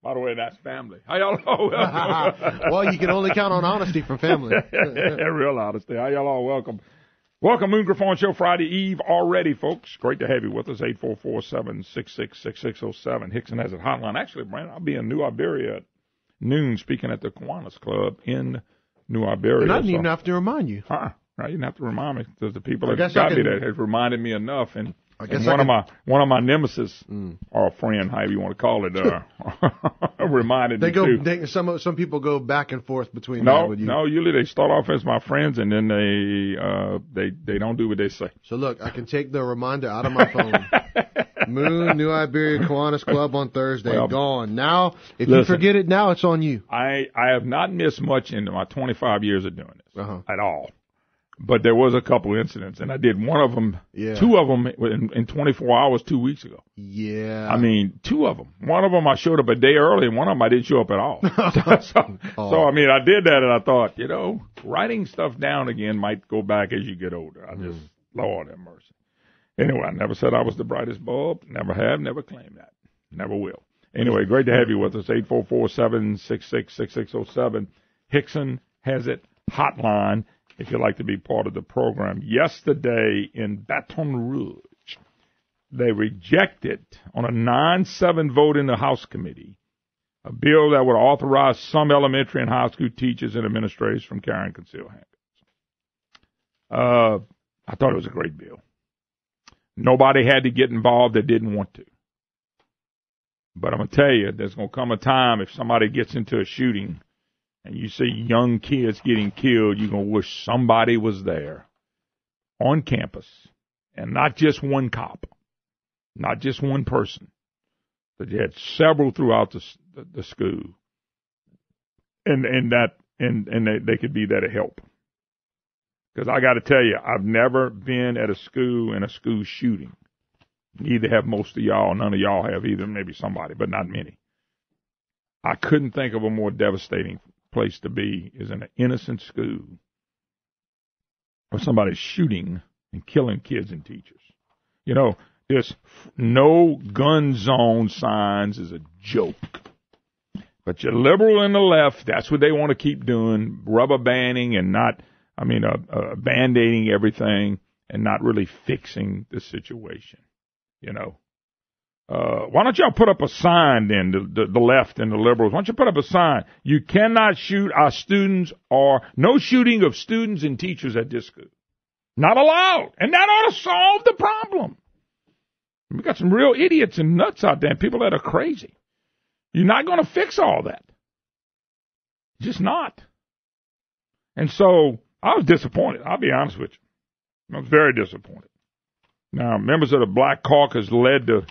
By the way, that's family. How y'all all welcome? Well, you can only count on honesty from family. Real honesty. How y'all all welcome? Welcome, Moon Griffon Show, Friday Eve already, folks. Great to have you with us. 844-766-6607. Hickson has it hotline. Actually, Brandon, I'll be in New Iberia at noon speaking at the Kiwanis Club in New Iberia. And I didn't even have to remind you. Right, you didn't have to remind me. There's the people that got me that has reminded me enough. And one of my nemesis, or a friend, however you want to call it, reminded me too. Some people go back and forth between with you. No, usually they start off as my friends and then they don't do what they say. So look, I can take the reminder out of my phone. Moon, New Iberia, Kiwanis Club on Thursday. Gone. Now, if you forget it now, it's on you. I have not missed much in my 25 years of doing this at all. But there was a couple incidents, and I did one of them, two of them in 24 hours 2 weeks ago. Yeah. I mean, two of them. One of them I showed up a day early, and one of them I didn't show up at all. So, I mean, I did that, and I thought, writing stuff down again might go back as you get older. Lord have mercy. Anyway, I never said I was the brightest bulb. Never have, never claimed that. Never will. Anyway, great to have you with us. 844-766-6607. Hickson has it hotline if you'd like to be part of the program. Yesterday in Baton Rouge, they rejected on a 9-7 vote in the House Committee a bill that would authorize some elementary and high school teachers and administrators from carrying concealed handguns. I thought it was a great bill. Nobody had to get involved that didn't want to. But I'm going to tell you, there's going to come a time if somebody gets into a shooting and you see young kids getting killed, you're going to wish somebody was there on campus, and not just one cop, not just one person, but you had several throughout the school, and they could be there to help. Because I got to tell you, I've never been at a school in a school shooting. Neither have most of y'all. None of y'all have either. Maybe somebody, but not many. I couldn't think of a more devastating place to be is in an innocent school where somebody's shooting and killing kids and teachers. There's no gun zone signs is a joke. But your liberal and the left, that's what they want to keep doing, rubber banding and band-aiding everything and not really fixing the situation. Why don't y'all put up a sign then, the left and the liberals? Why don't you put up a sign? You cannot shoot our students, or no shooting of students and teachers at this school. Not allowed. And that ought to solve the problem. We got some real idiots and nuts out there, and people that are crazy. You're not going to fix all that. Just not. And so I was disappointed. I'll be honest with you. I was very disappointed. Now, members of the Black Caucus led the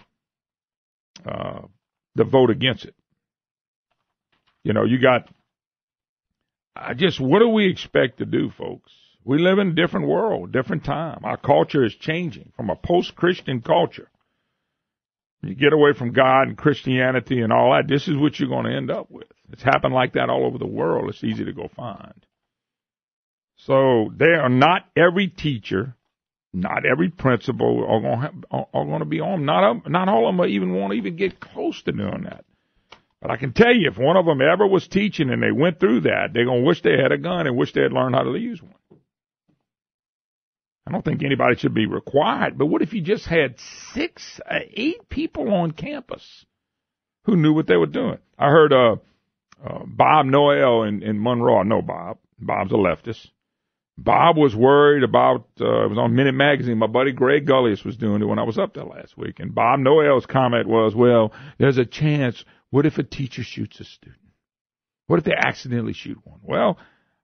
vote against it. What do we expect to do, folks? We live in a different world, different time. Our culture is changing from a post-Christian culture. You get away from God and Christianity and all that, this is what you're going to end up with. It's happened like that all over the world. It's easy to go find. So not every teacher, not every principal are going to be on. Not all of them even want to even get close to doing that. But I can tell you, if one of them ever was teaching and they went through that, they're going to wish they had a gun and wish they had learned how to use one. I don't think anybody should be required, but what if you just had 6, 8 people on campus who knew what they were doing? I heard Bob Noel in Monroe. I know Bob. Bob's a leftist. Bob was worried about, it was on Minute Magazine, my buddy Greg Gullius was doing it when I was up there last week, and Bob Noel's comment was, well, there's a chance, what if a teacher shoots a student? What if they accidentally shoot one? Well,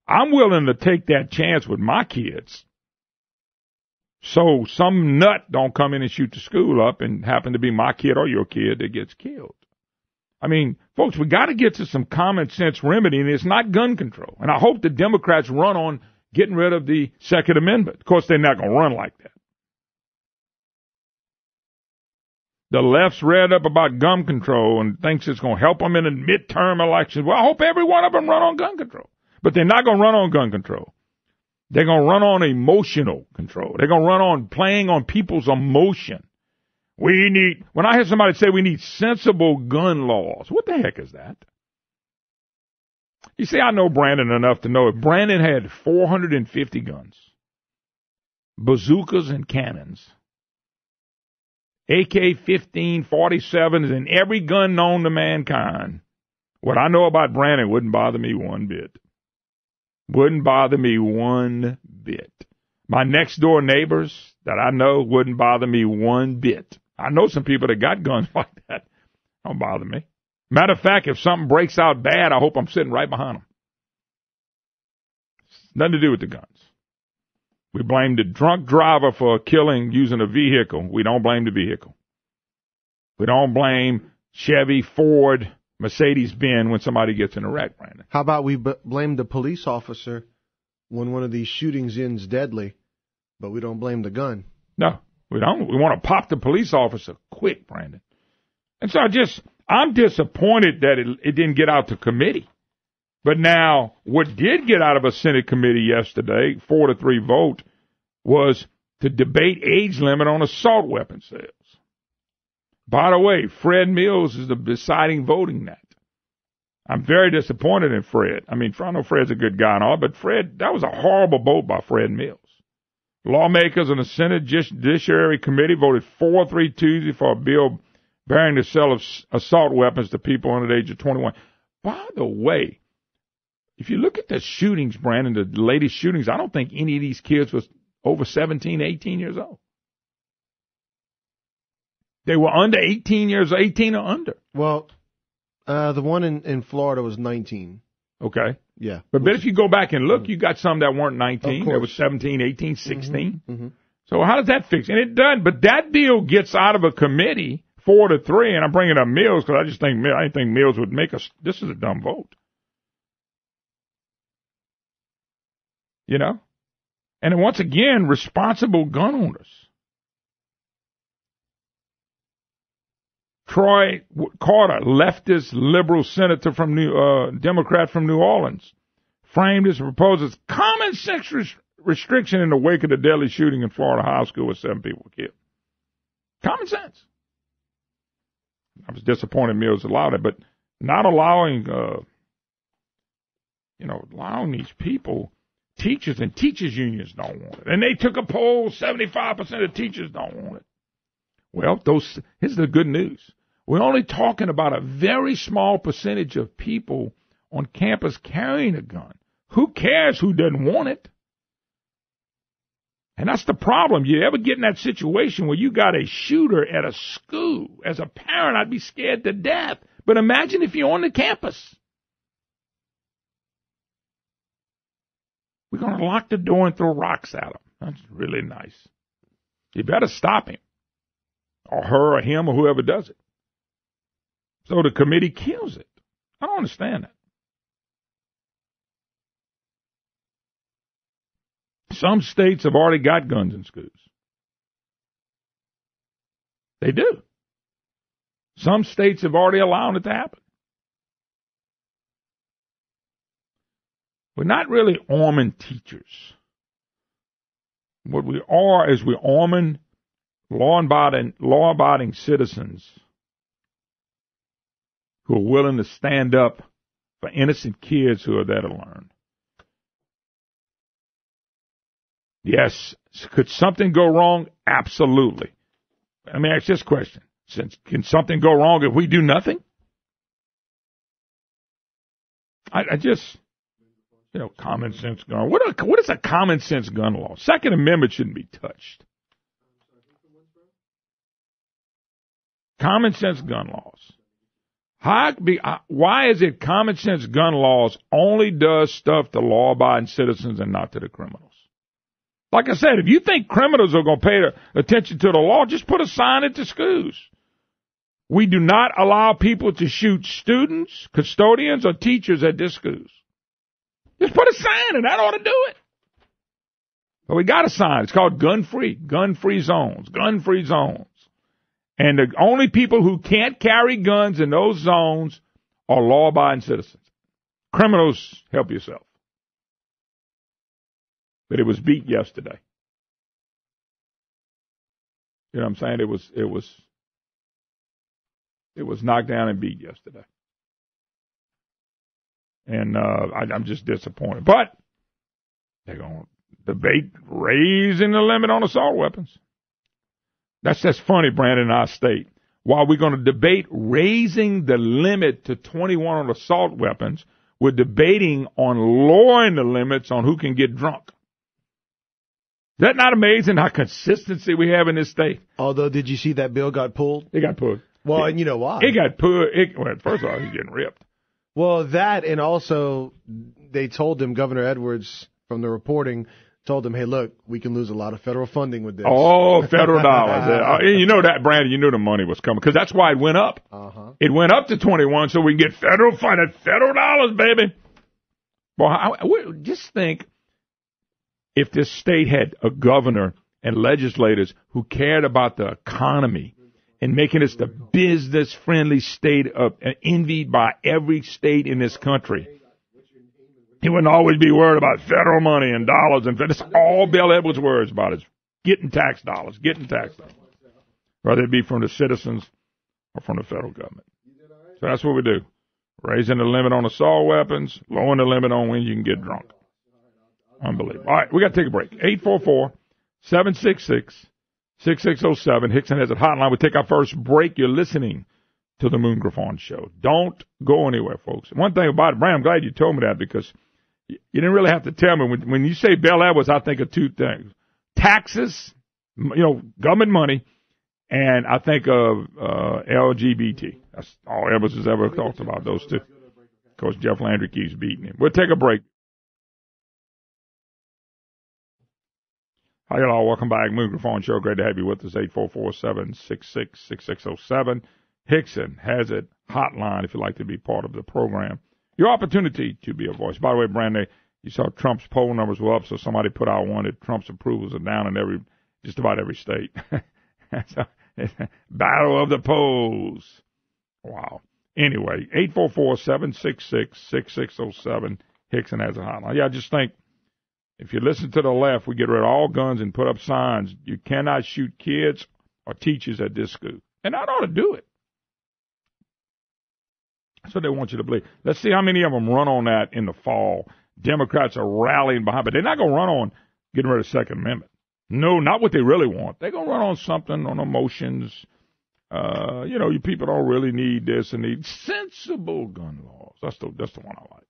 I'm willing to take that chance with my kids, so some nut don't come in and shoot the school up and happen to be my kid or your kid that gets killed. I mean, folks, we got to get to some common sense remedy, and it's not gun control. And I hope the Democrats run on getting rid of the Second Amendment. Of course, they're not going to run like that. The left's read up about gun control and thinks it's going to help them in a midterm election. Well, I hope every one of them run on gun control. But they're not going to run on gun control. They're going to run on emotional control. They're going to run on playing on people's emotion. When I hear somebody say we need sensible gun laws, what the heck is that? You see, I know Brandon enough to know if Brandon had 450 guns, bazookas and cannons, AK-15, 47s, and every gun known to mankind, what I know about Brandon wouldn't bother me one bit. Wouldn't bother me one bit. My next door neighbors that I know wouldn't bother me one bit. I know some people that got guns like that. Don't bother me. Matter of fact, if something breaks out bad, I hope I'm sitting right behind them. It's nothing to do with the guns. We blame the drunk driver for killing using a vehicle. We don't blame the vehicle. We don't blame Chevy, Ford, Mercedes-Benz when somebody gets in a wreck, Brandon. How about we blame the police officer when one of these shootings ends deadly, but we don't blame the gun? No, we don't. We want to pop the police officer quick, Brandon. And so I'm disappointed that it didn't get out to committee. But now, what did get out of a Senate committee yesterday, 4-3 vote, was to debate age limit on assault weapon sales. By the way, Fred Mills is the deciding voting that. I'm very disappointed in Fred. I mean, I know Fred's a good guy and all, but Fred, that was a horrible vote by Fred Mills. Lawmakers in the Senate Judiciary Committee voted 4-3 Tuesday for a bill bearing the sale of assault weapons to people under the age of 21. By the way, if you look at the shootings, Brandon, the latest shootings, I don't think any of these kids was over 17, 18 years old. They were under 18 or under. Well, the one in Florida was 19. Okay. Yeah. But if you go back and look, you got some that weren't 19. That was 17, 18, 16. Mm-hmm. So how does that fix? And it doesn't. But that bill gets out of a committee 4-3, and I'm bringing up Mills because I didn't think Mills would make us. This is a dumb vote. You know? And then once again, responsible gun owners. Troy Carter, leftist liberal senator from Democrat from New Orleans, framed his proposal as common sense restriction in the wake of the deadly shooting in Florida high school where 7 people were killed. Common sense. I was disappointed Mills allowed it, but not allowing, allowing these people, teachers and teachers unions don't want it. And they took a poll, 75% of teachers don't want it. Well, here's the good news. We're only talking about a very small percentage of people on campus carrying a gun. Who cares who doesn't want it? And that's the problem. You ever get in that situation where you got a shooter at a school? As a parent, I'd be scared to death. But imagine if you're on the campus. We're going to lock the door and throw rocks at him. That's really nice. You better stop him. Or her or him or whoever does it. So the committee kills it. I don't understand that. Some states have already got guns in schools. They do. Some states have already allowed it to happen. We're not really arming teachers. What we are is we're arming law-abiding citizens who are willing to stand up for innocent kids who are there to learn. Yes, could something go wrong? Absolutely. Let me ask this question. Can something go wrong if we do nothing? I just, common sense gun. What is a common sense gun law? Second Amendment shouldn't be touched. Common sense gun laws. Why is it common sense gun laws only does stuff to law-abiding citizens and not to the criminals? Like I said, if you think criminals are going to pay attention to the law, just put a sign at the schools. We do not allow people to shoot students, custodians, or teachers at these schools. Just put a sign and that ought to do it. But we got a sign. It's called gun-free zones, gun-free zones. And the only people who can't carry guns in those zones are law-abiding citizens. Criminals, help yourself. But it was beat yesterday. You know what I'm saying? It was It was knocked down and beat yesterday. And I'm just disappointed. But they're going to debate raising the limit on assault weapons. That's funny, Brandon, in our state. While we're going to debate raising the limit to 21 on assault weapons, we're debating on lowering the limits on who can get drunk. Is that not amazing how consistency we have in this state? Although, did you see that bill got pulled? It got pulled. Well, and you know why? It got pulled. Well, first of all, he's getting ripped. Well, that, and also they told him, Governor Edwards, from the reporting, told him, hey, look, we can lose a lot of federal funding with this. Oh, federal dollars. You know that, Brandon, you knew the money was coming, because that's why it went up. Uh-huh. It went up to 21 so we can get federal funded, federal dollars, baby. Well, just think if this state had a governor and legislators who cared about the economy and making us the business-friendly state envied by every state in this country. He wouldn't always be worried about federal money and dollars. And that's all Bill Edwards worries about is getting tax dollars. Whether it be from the citizens or from the federal government. So that's what we do. Raising the limit on assault weapons, lowering the limit on when you can get drunk. Unbelievable. All right, we got to take a break. 844-766-6607. Hickson has a hotline. We take our first break. You're listening to the Moon Griffon Show. Don't go anywhere, folks. One thing about it, Brian, I'm glad you told me that because you didn't really have to tell me. When you say Bill Edwards, I think of two things. Taxes, government money, and I think of LGBT. That's all Edwards has ever talked about, those two. Of course, Jeff Landry keeps beating him. We'll take a break. Hi, y'all. Welcome back. Moon Griffon Show. Great to have you with us. 844-766-6607. Hickson has it hotline if you'd like to be part of the program. Your opportunity to be a voice. By the way, Brandon, you saw Trump's poll numbers were up, so somebody put out one that Trump's approvals are down in just about every state. Battle of the polls. Wow. Anyway, 844-766-6607. Hickson has a hotline. Yeah, I just think if you listen to the left, we get rid of all guns and put up signs. You cannot shoot kids or teachers at this school. And I ought to do it. That's what they want you to believe. Let's see how many of them run on that in the fall. Democrats are rallying behind, but they're not going to run on getting rid of the Second Amendment. No, not what they really want. They're going to run on something, on emotions. You people don't really need this and need sensible gun laws. That's the one I like.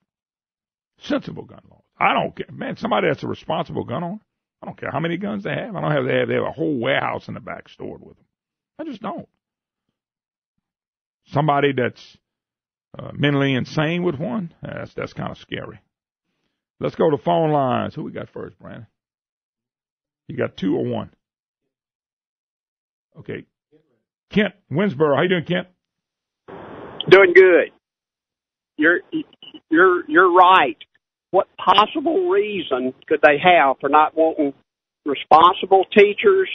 Sensible gun laws. I don't care. Man, somebody that's a responsible gun owner, I don't care how many guns they have. I don't have they have a whole warehouse in the back stored with them. I just don't. Somebody that's mentally insane with one, that's kind of scary. Let's go to phone lines. Who we got first, Brandon? You got two or one? Okay. Kent, Winsboro. How you doing, Kent? Doing good. You're right. What possible reason could they have for not wanting responsible teachers,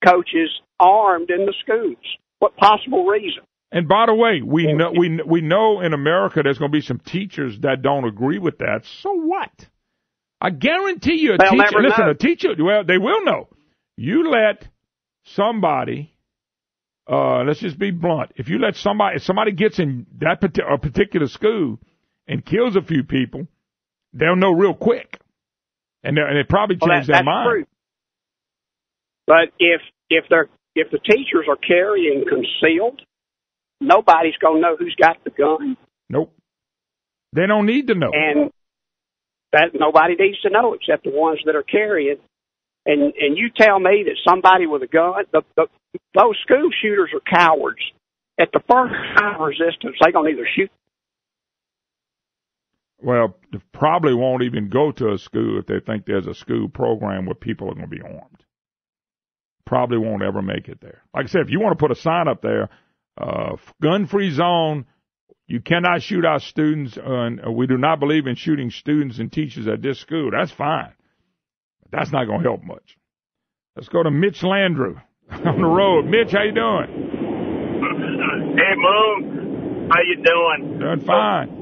coaches armed in the schools? What possible reason? And by the way, we know in America there's going to be some teachers that don't agree with that. So what? I guarantee you, a teacher. Well, they will know. You let somebody. Let's just be blunt. If you let somebody gets in that particular school and kills a few people, they'll know real quick, and they probably change their mind. True. But if the teachers are carrying concealed, nobody's going to know who's got the gun. Nope. They don't need to know. And that nobody needs to know except the ones that are carrying. And you tell me that somebody with a gun, those school shooters are cowards. At the first sign of resistance, they're going to either shoot. Well, they probably won't even go to a school if they think there's a school program where people are going to be armed. Probably won't ever make it there. Like I said, if you want to put a sign up there, gun-free zone, you cannot shoot our students, and we do not believe in shooting students and teachers at this school. That's fine. But that's not going to help much. Let's go to Mitch Landrew on the road. Mitch, how you doing? Hey, Moon. How you doing? Doing fine.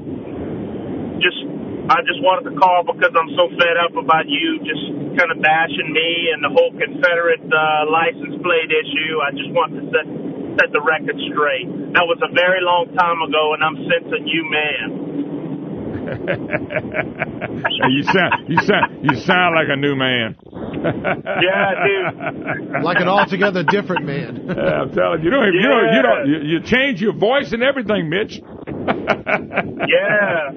I just wanted to call because I'm so fed up about you just kind of bashing me and the whole Confederate license plate issue. I just want to set the record straight. That was a very long time ago, and I'm since a new man. You sound like a new man. Yeah, dude. Like an altogether different man. I'm telling you, you change your voice and everything, Mitch. Yeah.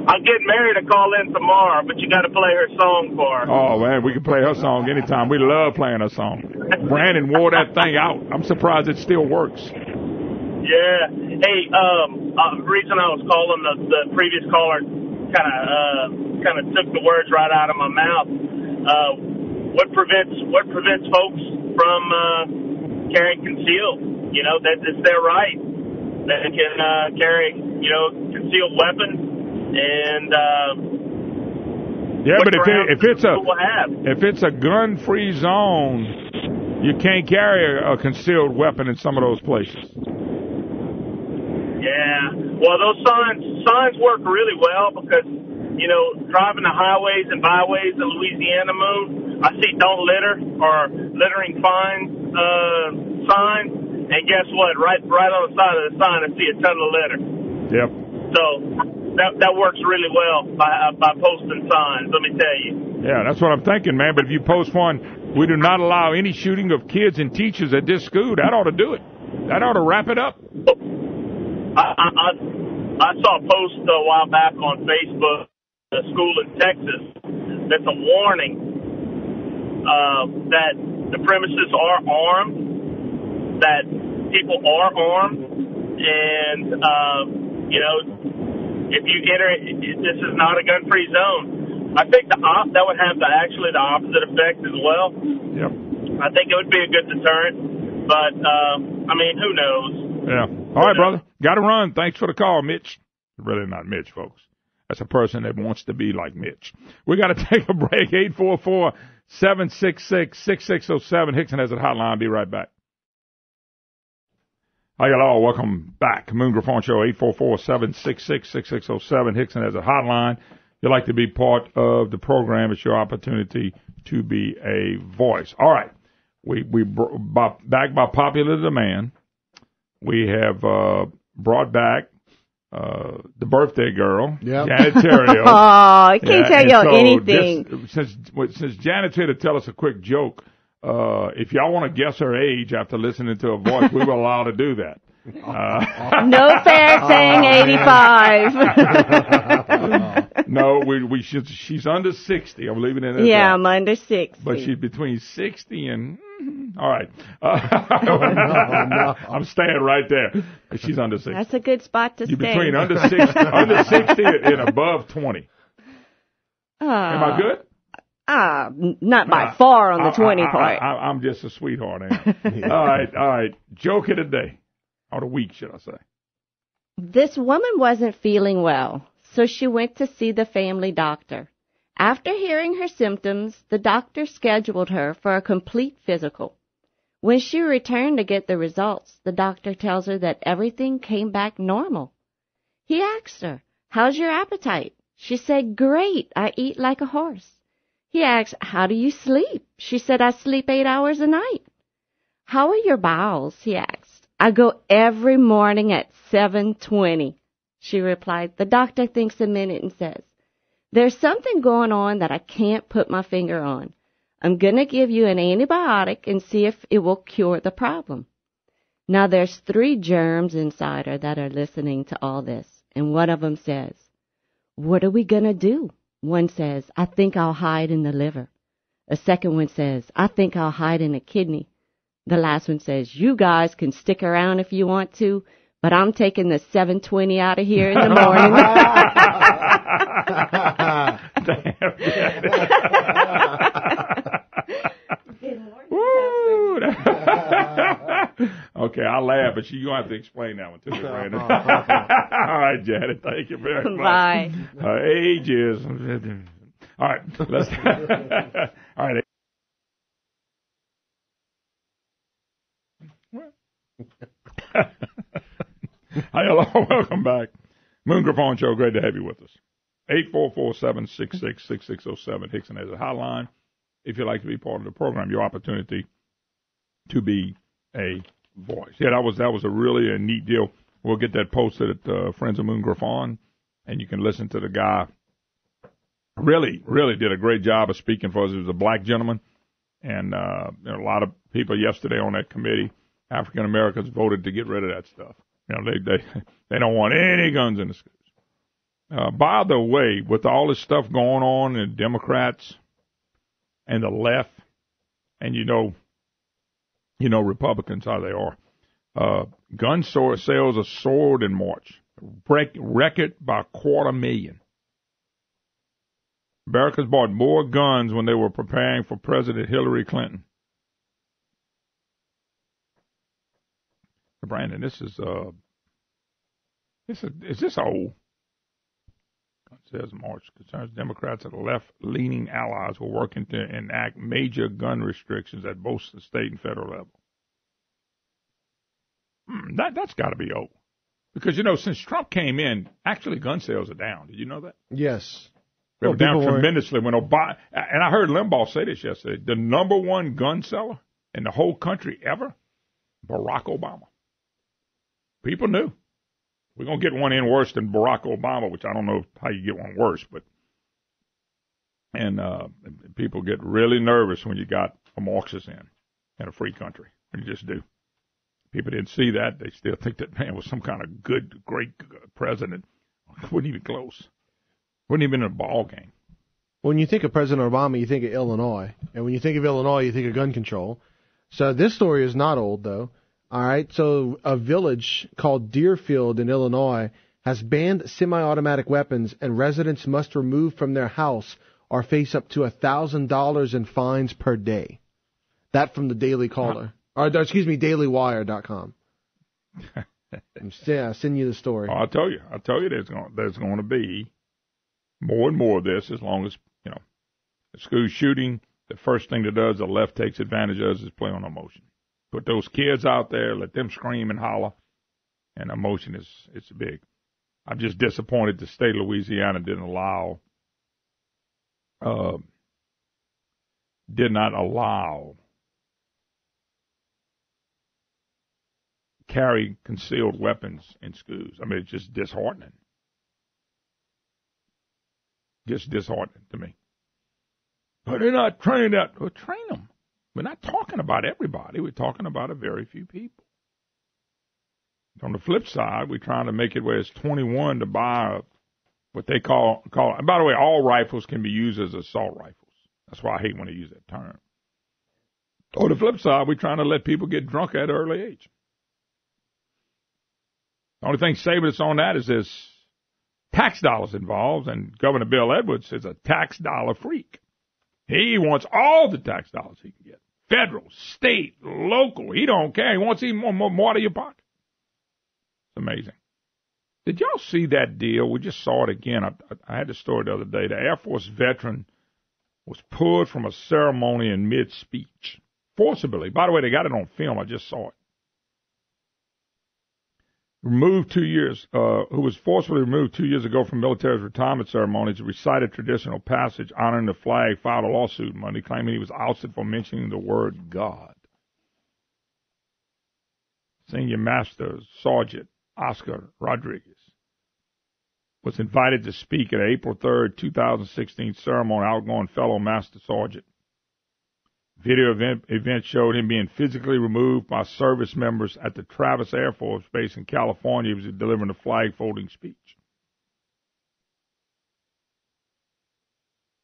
I'm getting Mary to call in tomorrow, but you got to play her song for her. Oh, man, we can play her song anytime. We love playing her song. Brandon wore that thing out. I'm surprised it still works. Yeah. Hey, the reason I was calling the previous caller kind of took the words right out of my mouth. What prevents folks from carrying concealed? You know, that it's their right. They can carry, concealed weapons, and yeah, but if it's a gun-free zone, you can't carry a concealed weapon in some of those places. Yeah, well, those signs work really well because, driving the highways and byways in Louisiana, Moon, I see don't litter or littering fines signs, and guess what? Right on the side of the sign, I see a ton of litter. Yep. So that works really well by posting signs, let me tell you. Yeah, that's what I'm thinking, man. But if you post one, we do not allow any shooting of kids and teachers at this school. That ought to do it. That ought to wrap it up. I saw a post a while back on Facebook, a school in Texas, that's a warning that the premises are armed, that people are armed, and, if you enter, this is not a gun-free zone. I think that would have the opposite effect as well. Yep. I think it would be a good deterrent, but, who knows? Yeah. All right, brother. Got to run. Thanks for the call, Mitch. Really not Mitch, folks. That's a person that wants to be like Mitch. We got to take a break. 844-766-6607. Hickson has a hotline. I'll be right back. Hi, hello. Welcome back. Moon Griffon Show, 844-766-6607. Hickson has a hotline. If you'd like to be part of the program, it's your opportunity to be a voice. All right. We back by popular demand. We have brought back the birthday girl, Janet Terrio. Oh, I can't tell y'all anything. Since Janet's here to tell us a quick joke, if y'all want to guess her age after listening to her voice, we will allow to do that. No fair saying 85. No, she's under 60. I'm leaving it at that. Yeah, I'm under 60. But she's between 60 and... all right. No. I'm staying right there. She's under 60. That's a good spot to You're stay. between under 60 and above 20. Am I good? Not by far on the 20 part. I'm just a sweetheart. All right. Joke of the day. Or the week, should I say. This woman wasn't feeling well, so she went to see the family doctor. After hearing her symptoms, the doctor scheduled her for a complete physical. When she returned to get the results, the doctor tells her that everything came back normal. He asked her, "How's your appetite?" She said, "Great, I eat like a horse." He asked, "How do you sleep?" She said, "I sleep 8 hours a night." "How are your bowels?" he asked. "I go every morning at 7:20. She replied. The doctor thinks a minute and says, "There's something going on that I can't put my finger on. I'm going to give you an antibiotic and see if it will cure the problem." Now there's 3 germs inside her that are listening to all this, and one of them says, "What are we going to do?" One says, "I think I'll hide in the liver." A second one says, "I think I'll hide in a kidney." The last one says, "You guys can stick around if you want to, but I'm taking the 7:20 out of here in the morning." Okay, I'll laugh, but you're going to have to explain that one to me, Brandon. All right, Janet, thank you very much. Bye. Age is... All right, let's... All right. Hi, hello, welcome back. Moon Griffon Show, great to have you with us. 844-766-6607. Hickson has a hotline. If you'd like to be part of the program, your opportunity to be a voice. Yeah, that was a really a neat deal. We'll get that posted at Friends of Moon Griffon, and you can listen to the guy. Really did a great job of speaking for us. He was a black gentleman, and there were a lot of people yesterday on that committee, African Americans, voted to get rid of that stuff. You know, they don't want any guns in the schools. By the way, with all this stuff going on in Democrats and the left, and you know Republicans how they are. Gun sales are soared in March, record by 250,000. Americans bought more guns when they were preparing for President Hillary Clinton. Brandon, is this old? Gun sales in March concerns Democrats and left-leaning allies were working to enact major gun restrictions at both the state and federal level. That's got to be old. Because, since Trump came in, actually gun sales are down. Did you know that? Yes. They were down tremendously when Obama, and I heard Limbaugh say this yesterday, the number one gun seller in the whole country ever, Barack Obama. People knew. We're going to get one in worse than Barack Obama, which I don't know how you get one worse, and people get really nervous when you got a Marxist in a free country. You just do. People didn't see that. They still think that man was some kind of great president. Wasn't even close. Wasn't even in a ball game. When you think of President Obama, you think of Illinois. And when you think of Illinois, you think of gun control. So this story is not old, though. All right. So a village called Deerfield in Illinois has banned semi-automatic weapons, and residents must remove from their house or face up to $1,000 in fines per day. That from the Daily Caller. DailyWire.com. I'll send you the story. Oh, I'll tell you there's going to be more and more of this as long as, the school shooting, the first thing that the left takes advantage of is play on emotion. Put those kids out there, let them scream and holler, and emotion it's big. I'm just disappointed the state of Louisiana did not allow carry concealed weapons in schools. I mean, it's just disheartening. Just disheartening to me. But they're not trained out. Well, train them. We're not talking about everybody. We're talking about a very few people. On the flip side, we're trying to make it where it's 21 to buy what they call. And by the way, all rifles can be used as assault rifles. That's why I hate when they use that term. On the flip side, we're trying to let people get drunk at an early age. The only thing saving us on that is there's tax dollars involved, and Governor Bill Edwards is a tax dollar freak. He wants all the tax dollars he can get. Federal, state, local. He don't care. He wants even more out of your pocket. It's amazing. Did y'all see that deal? We just saw it again. I had the story the other day. The Air Force veteran was pulled from a ceremony in mid-speech. Forcibly. By the way, they got it on film. I just saw it. Removed 2 years, who was forcibly removed 2 years ago from military retirement ceremonies, recited traditional passage honoring the flag, filed a lawsuit Monday claiming he was ousted for mentioning the word God. Senior Master Sergeant Oscar Rodriguez was invited to speak at April 3rd, 2016 ceremony, outgoing fellow Master Sergeant. Video event showed him being physically removed by service members at the Travis Air Force Base in California. He was delivering a flag-folding speech.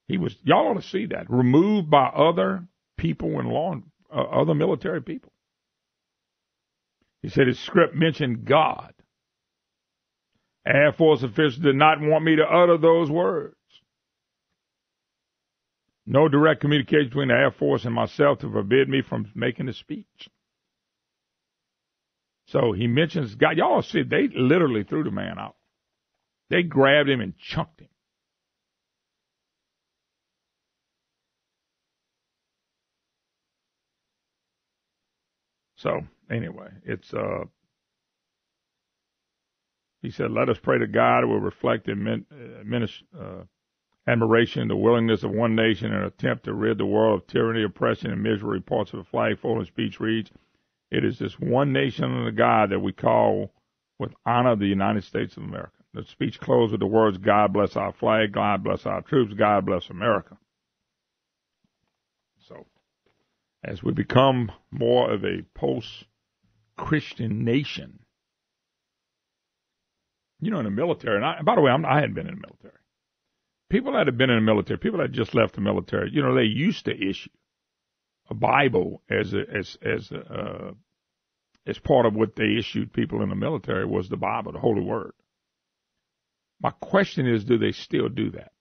Y'all ought to see that, removed by other people in other military people. He said his script mentioned God. Air Force officials did not want me to utter those words. No direct communication between the Air Force and myself to forbid me from making a speech. So he mentions God. Y'all see, they literally threw the man out. They grabbed him and chunked him. So anyway, he said, let us pray to God who will reflect admiration, the willingness of one nation in an attempt to rid the world of tyranny, oppression, and misery. Reports of the flag folding speech reads, It is this one nation under God that we call with honor the United States of America. The speech closed with the words, God bless our flag, God bless our troops, God bless America. So, as we become more of a post-Christian nation, in the military, and by the way, I hadn't been in the military. People that have been in the military, people that just left the military, they used to issue a Bible as part of what they issued people in the military was the Bible, the Holy Word. My question is, do they still do that?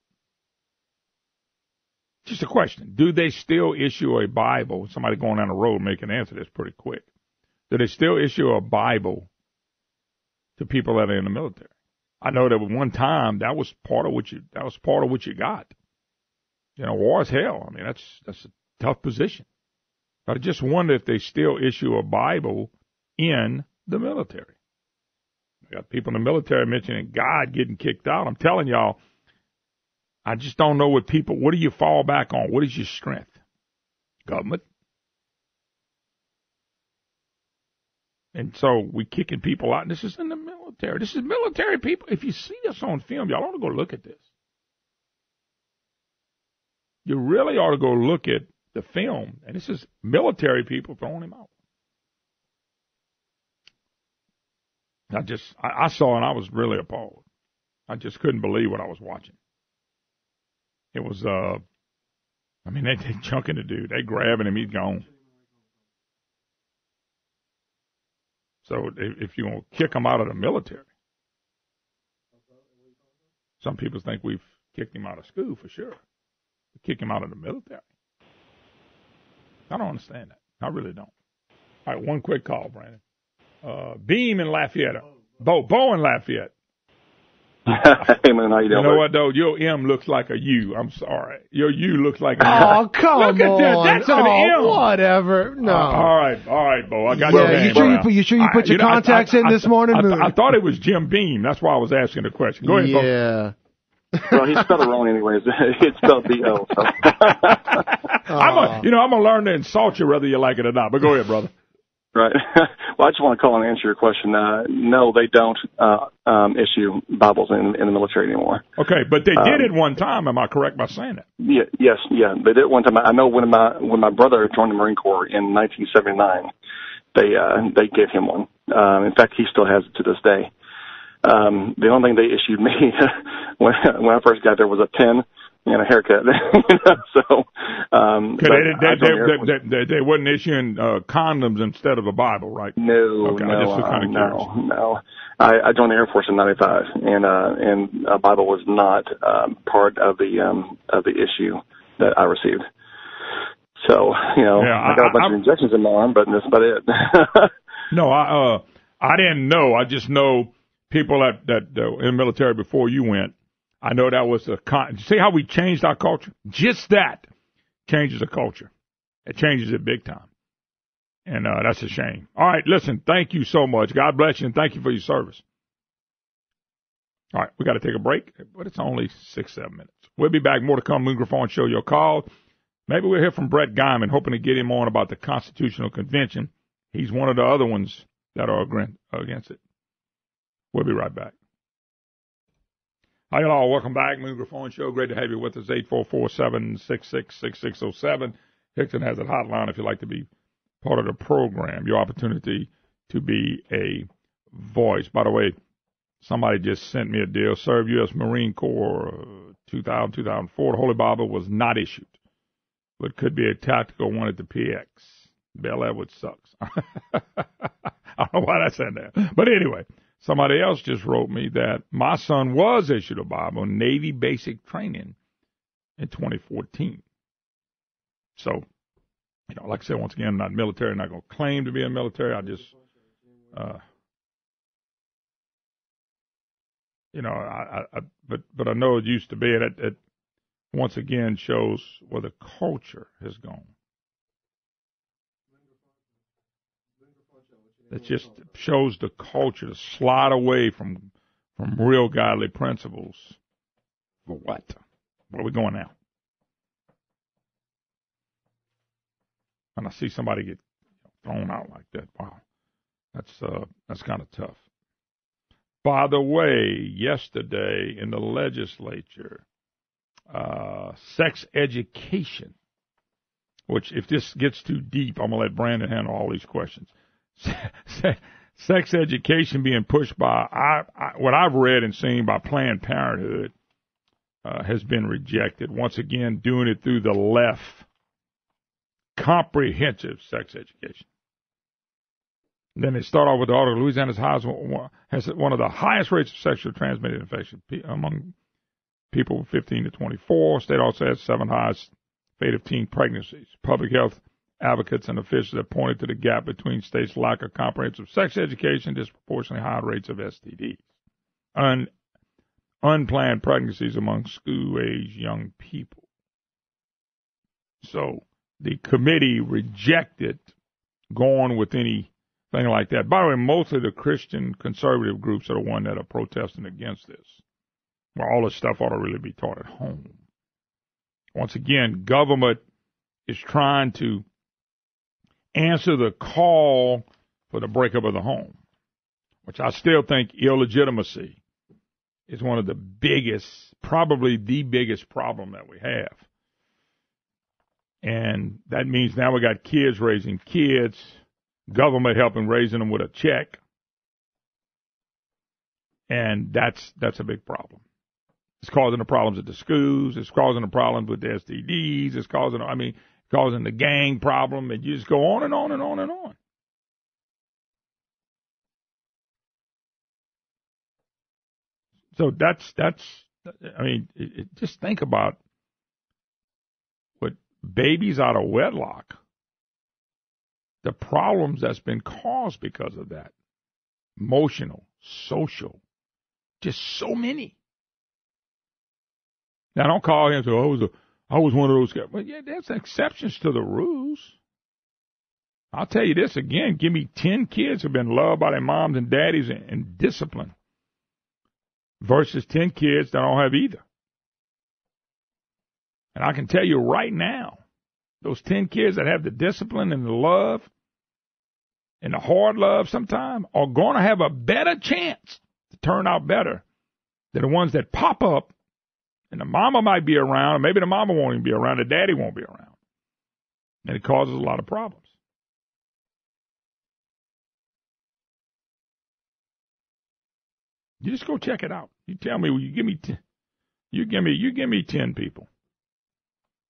Just a question. Do they still issue a Bible? Somebody going down the road may can answer this pretty quick. Do they still issue a Bible to people that are in the military? I know that at one time that was part of what you got. War is hell. I mean, that's a tough position. But I just wonder if they still issue a Bible in the military. I got people in the military mentioning God getting kicked out. I'm telling y'all, I just don't know what do you fall back on? What is your strength? Government. And so we kicking people out, and this is in the military. This is military people. If you see us on film, y'all ought to go look at this. You really ought to go look at the film, and this is military people throwing him out. I saw it, and I was really appalled. I just couldn't believe what I was watching. It was, they chunking the dude. They grabbing him, he's gone. So if you're going to kick him out of the military, some people think we've kicked him out of school for sure. We kick him out of the military. I don't understand that. I really don't. All right, one quick call, Brandon. Beam in Lafayette. Bo in Lafayette. Hey, man, how you doing? You know what, though? Your M looks like a U. I'm sorry. Your U looks like a U. Oh, come on. Look at that. That's an M. Whatever. No. All right, Bo. I got your name. You sure you put your contacts in this morning? I thought it was Jim Beam. That's why I was asking the question. Go ahead, Bo. Yeah. Well, he spelled it wrong anyways. It's spelled B-O. So. I'm going to learn to insult you whether you like it or not. But go ahead, brother. Right. Well, I just want to call and answer your question. No, they don't issue Bibles in the military anymore. Okay, but they did it one time. Am I correct by saying that? Yeah, yes, they did it one time. I know when my brother joined the Marine Corps in 1979, they gave him one. In fact, he still has it to this day. The only thing they issued me when I first got there was a pen and a haircut. So, they wasn't issuing condoms instead of a Bible, right? No, okay, no. I joined the Air Force in '95, and a Bible was not part of the issue that I received. So, I got a bunch of injections in my arm, but that's about it. No, I didn't know. I just know people that in the military before you went. I know that was see how we changed our culture? Just that changes a culture. It changes it big time. And that's a shame. All right, listen, thank you so much. God bless you, and thank you for your service. All right, we got to take a break, but it's only 6-7 minutes. We'll be back. More to come. Moon Griffon Show, your call. Maybe we'll hear from Brett Geymann, hoping to get him on about the Constitutional Convention. He's one of the other ones that are against it. We'll be right back. Hi, y'all. Welcome back. Moon Griffon Show. Great to have you with us. 844-766-6607. Hickson has a hotline if you'd like to be part of the program. Your opportunity to be a voice. By the way, somebody just sent me a deal. Serve U.S. Marine Corps 2000, 2004. The Holy Bible was not issued, but could be a tactical one at the PX. Bel Air, which sucks. I don't know why that's in there. But anyway. Somebody else just wrote me that my son was issued a Bible, Navy basic training in 2014. So, like I said, once again, I'm not military, I'm not going to claim to be in the military. I just, but I know it used to be, it once again shows where the culture has gone. It just shows the culture to slide away from real godly principles. For what? Where are we going now? And I see somebody get thrown out like that. Wow. That's kind of tough. By the way, yesterday in the legislature, sex education, which if this gets too deep, I'm going to let Brandon handle all these questions. Sex education being pushed by, what I've read and seen by Planned Parenthood has been rejected. Once again, doing it through the left. Comprehensive sex education. Then they start off with the article, Louisiana has one of the highest rates of sexually transmitted infection among people 15 to 24. State also has 7th highest rate of teen pregnancies. Public health advocates and officials have pointed to the gap between states' lack of comprehensive sex education, disproportionately high rates of STDs, unplanned pregnancies among school-age young people. So the committee rejected going with anything like that. By the way, mostly the Christian conservative groups are the ones that are protesting against this. Well, all this stuff ought to really be taught at home. Once again, government is trying to answer the call for the breakup of the home, which I still think illegitimacy is one of the biggest, probably the biggest problem that we have. And that means now we got kids raising kids, government helping raising them with a check. And that's a big problem. It's causing the problems at the schools. It's causing the problems with the STDs. It's causing the gang problem. And you just go on and on and on and on. So just think about what babies out of wedlock, the problems that's been caused because of that. Emotional, social, just so many. Now, don't call him and say, I was one of those guys. Well, yeah, there's exceptions to the rules. I'll tell you this again. Give me 10 kids who've been loved by their moms and daddies and disciplined versus 10 kids that don't have either. And I can tell you right now, those 10 kids that have the discipline and the love and the hard love sometimes are going to have a better chance to turn out better than the ones that pop up and the mama might be around, or maybe the mama won't even be around, the daddy won't be around. And it causes a lot of problems. You just go check it out. You tell me, you give me 10 people.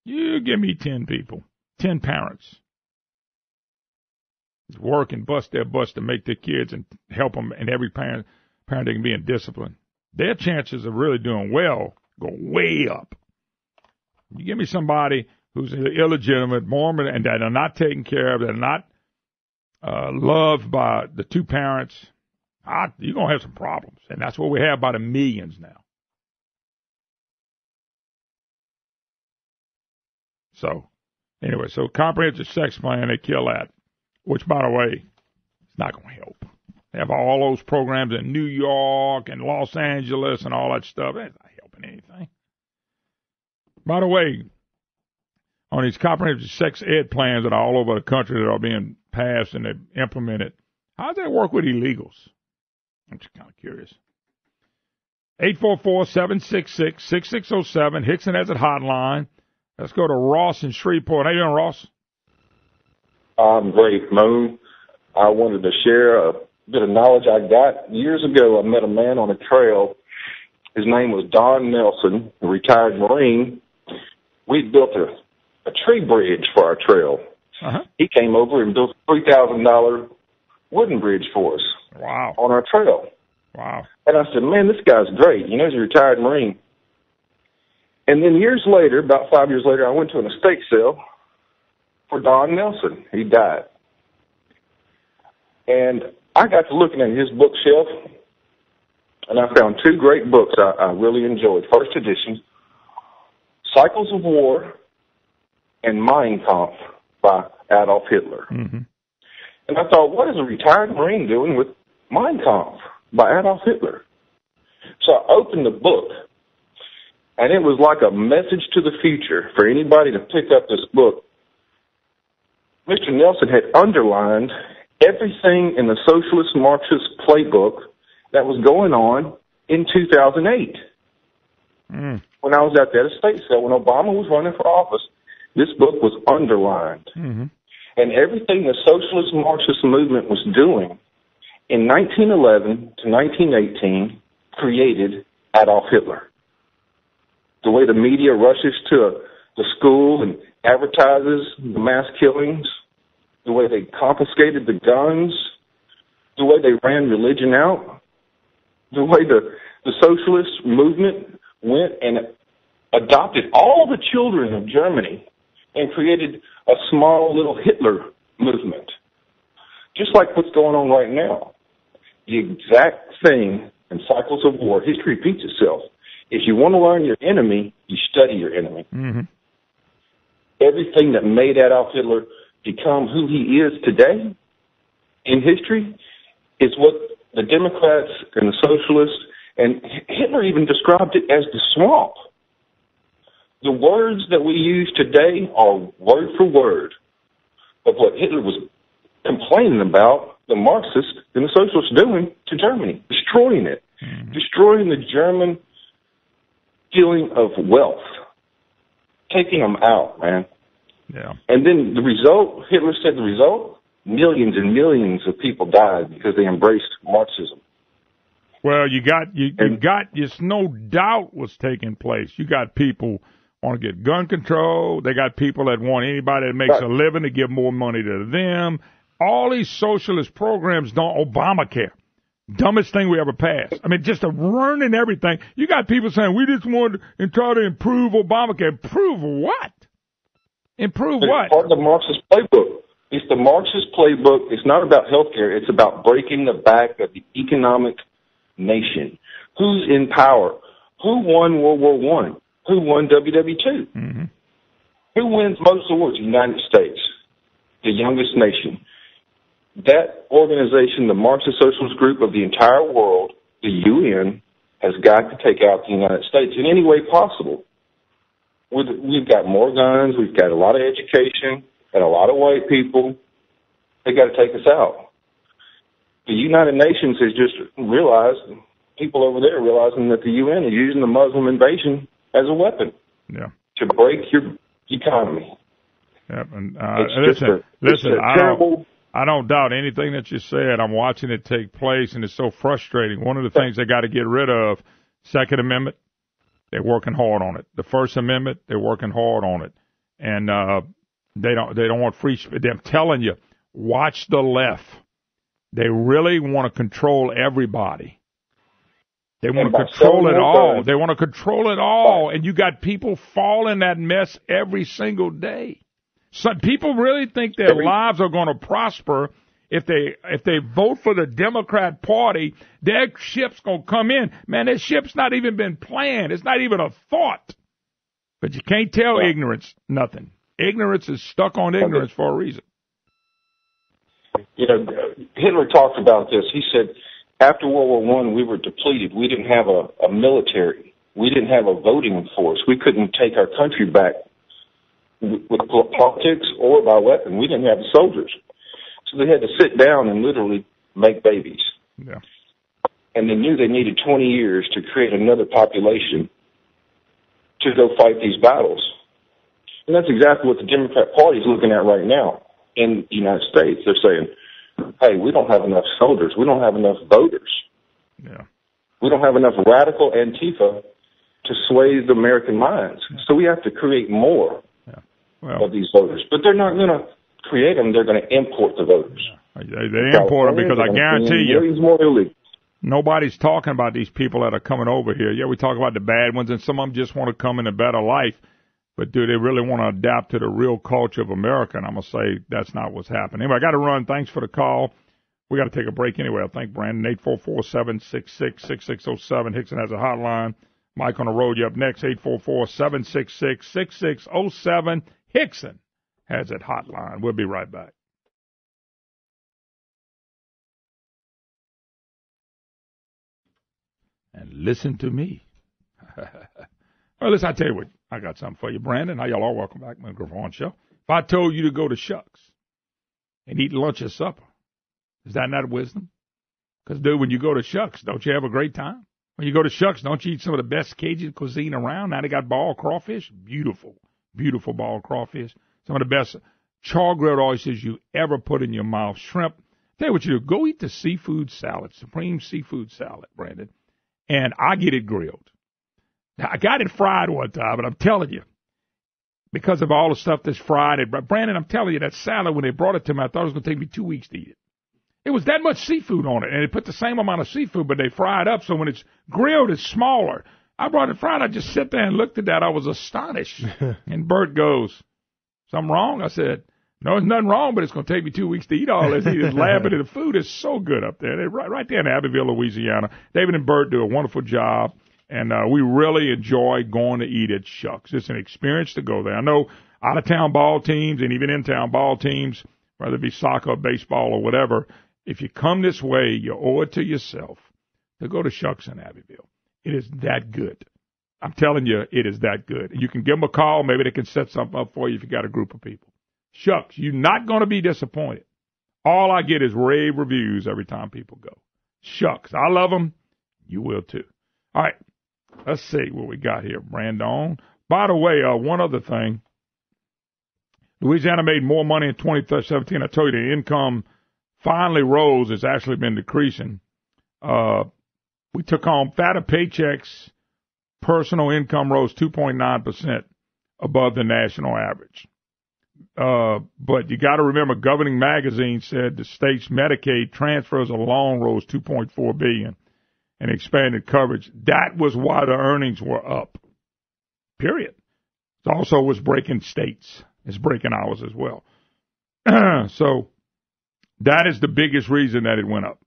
You give me 10 people, 10 parents. Work and bust their butts to make their kids and help them, and every parent they can be in discipline. Their chances of really doing well go way up. You give me somebody who's illegitimate, Mormon, and that are not taken care of, that are not loved by the two parents, you're going to have some problems. And that's what we have by the millions now. So, anyway, comprehensive sex plan, they kill that. Which, by the way, it's not going to help. They have all those programs in New York and Los Angeles and all that stuff. It's not helping anything. By the way, on these comprehensive sex ed plans that are all over the country that are being passed and implemented, how does that work with illegals? I'm just kind of curious. 844-766-6607. Hickson has a hotline. Let's go to Ross in Shreveport. How you doing, Ross? I'm great, Moon. I wanted to share a bit of knowledge I got. Years ago, I met a man on a trail. His name was Don Nelson, a retired Marine. We built a tree bridge for our trail. Uh-huh. He came over and built a $3,000 wooden bridge for us. Wow. On our trail. Wow. And I said, man, this guy's great. You know, he's a retired Marine. And then years later, about 5 years later, I went to an estate sale for Don Nelson. He died. And I got to looking at his bookshelf, and I found two great books I really enjoyed. First edition, Cycles of War and Mein Kampf by Adolf Hitler. Mm-hmm. And I thought, what is a retired Marine doing with Mein Kampf by Adolf Hitler? So I opened the book, and it was like a message to the future for anybody to pick up this book Mr. Nelson had underlined everything in the socialist Marxist playbook that was going on in 2008. When I was at that estate sale, when Obama was running for office, this book was underlined. And everything the socialist Marxist movement was doing in 1911 to 1918 created Adolf Hitler. The way the media rushes to the school and advertises the mass killings, the way they confiscated the guns, the way they ran religion out, the way the socialist movement went and adopted all the children of Germany and created a small little Hitler movement. Just like what's going on right now. The exact thing in cycles of war, history repeats itself. If you want to learn your enemy, you study your enemy. Everything that made Adolf Hitler become who he is today in history is what the Democrats and the socialists, and Hitler even described it as the swamp. The words that we use today are word for word of what Hitler was complaining about the Marxists and the socialists doing to Germany, destroying it, destroying the German feeling of wealth, taking them out, man. Yeah. And then the result, Hitler said the result, millions and millions of people died because they embraced Marxism. Well, you got, it's no doubt what's taking place. You got people want to get gun control. They got people that want anybody that makes a living to give more money to them. All these socialist programs Obamacare. Dumbest thing we ever passed. I mean, just ruining everything. You got people saying, we just want to try to improve Obamacare. Improve what? Improve what? It's part of the Marxist playbook. It's the Marxist playbook. It's not about health care. It's about breaking the back of the economic nation. Who's in power? Who won World War I? Who won WW2? Who wins most awards? The United States, the youngest nation. That organization, the Marxist Socialist Group of the entire world, the UN, has got to take out the United States in any way possible. We've got more guns, we've got a lot of education, and a lot of white people. They got to take us out. The United Nations has just realized, people over there realizing that the UN is using the Muslim invasion as a weapon to break your economy. Yep. And listen, I don't doubt anything that you said. I'm watching it take place, and it's so frustrating. One of the things they got to get rid of, Second Amendment, they're working hard on it. The First Amendment, they're working hard on it, and they don't want free speech. I'm telling you, watch the left. They really want to control everybody. They want to control it all. They want to control it all, and you got people fall in that mess every single day. Some people really think their lives are going to prosper if they vote for the Democrat Party. Their ship's going to come in. Man, their ship's not even been planned. It's not even a thought. But you can't tell ignorance nothing. Ignorance is stuck on ignorance for a reason. You know, Hitler talked about this. He said, after World War I, we were depleted. We didn't have a military. We didn't have a voting force. We couldn't take our country back with politics or by weapon. We didn't have the soldiers. So they had to sit down and literally make babies. Yeah. And they knew they needed 20 years to create another population to go fight these battles. And that's exactly what the Democrat Party is looking at right now in the United States. They're saying, hey, we don't have enough soldiers. We don't have enough voters. Yeah. We don't have enough radical Antifa to sway the American minds. So we have to create more of these voters. But they're not going to create them. They're going to import the voters. They import them because I guarantee you, nobody's talking about these people that are coming over here. Yeah, we talk about the bad ones, and some of them just want to come in a better life. But do they really want to adapt to the real culture of America? And I'm going to say that's not what's happening. Anyway, I got to run. Thanks for the call. We got to take a break anyway. I thank Brandon. 844-766-6607. Hickson has a hotline. Mike on the road. You up next. 844-766-6607. Hickson has that hotline. We'll be right back. And listen to me. Well, listen, I tell you what, I got something for you, Brandon. How y'all are? Welcome back to the Griffon Show. If I told you to go to Shucks, and eat lunch or supper. Is that not wisdom? Because, dude, when you go to Shucks, don't you have a great time? When you go to Shucks, don't you eat some of the best Cajun cuisine around? Now they got ball crawfish. Beautiful, beautiful ball crawfish. Some of the best char-grilled oysters you ever put in your mouth. Shrimp. Tell you what you do. Go eat the seafood salad, Supreme Seafood Salad, Brandon. And I get it grilled. Now, I got it fried one time, but I'm telling you, because of all the stuff that's fried, Brandon, I'm telling you, that salad, when they brought it to me, I thought it was going to take me 2 weeks to eat it. It was that much seafood on it, and they put the same amount of seafood, but they fry it up, so when it's grilled, it's smaller. I brought it fried. I just sat there and looked at that. I was astonished. And Bert goes, something wrong? I said, no, there's nothing wrong, but it's going to take me 2 weeks to eat all this. He is laughing, and the food is so good up there. They're right there in Abbeville, Louisiana. David and Bert do a wonderful job, and we really enjoy going to eat at Shucks. It's an experience to go there. I know out-of-town ball teams and even in-town ball teams, whether it be soccer or baseball or whatever, if you come this way, you owe it to yourself to go to Shucks in Abbeville. It is that good. I'm telling you, it is that good. You can give them a call. Maybe they can set something up for you if you got a group of people. Shucks, you're not going to be disappointed. All I get is rave reviews every time people go. Shucks, I love them. You will too. All right, let's see what we got here, Brandon. By the way, one other thing. Louisiana made more money in 2017. I told you the income finally rose. It's actually been decreasing. We took home fatter paychecks. Personal income rose 2.9% above the national average. But you got to remember, Governing Magazine said the state's Medicaid transfers alone rose $2.4 billion and expanded coverage. That was why the earnings were up. Period. It also was breaking states. It's breaking ours as well. So that is the biggest reason that it went up.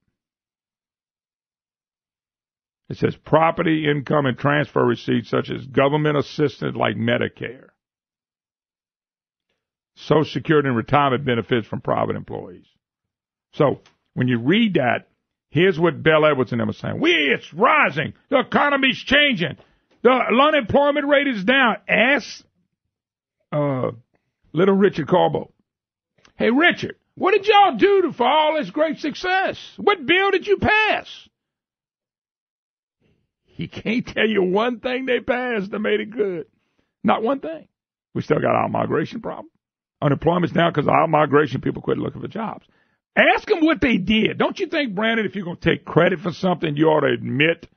It says property, income, and transfer receipts such as government assistance like Medicare, Social Security and retirement benefits from private employees. So when you read that, here's what Bell Edwards and them are saying. It's rising. The economy's changing. The unemployment rate is down. Ask little Richard Corbo. Hey, Richard, what did y'all do for all this great success? What bill did you pass? He can't tell you one thing they passed that made it good. Not one thing. We still got our migration problem. Unemployment's down because of our migration. People quit looking for jobs. Ask them what they did. Don't you think, Brandon, if you're going to take credit for something, you ought to admit,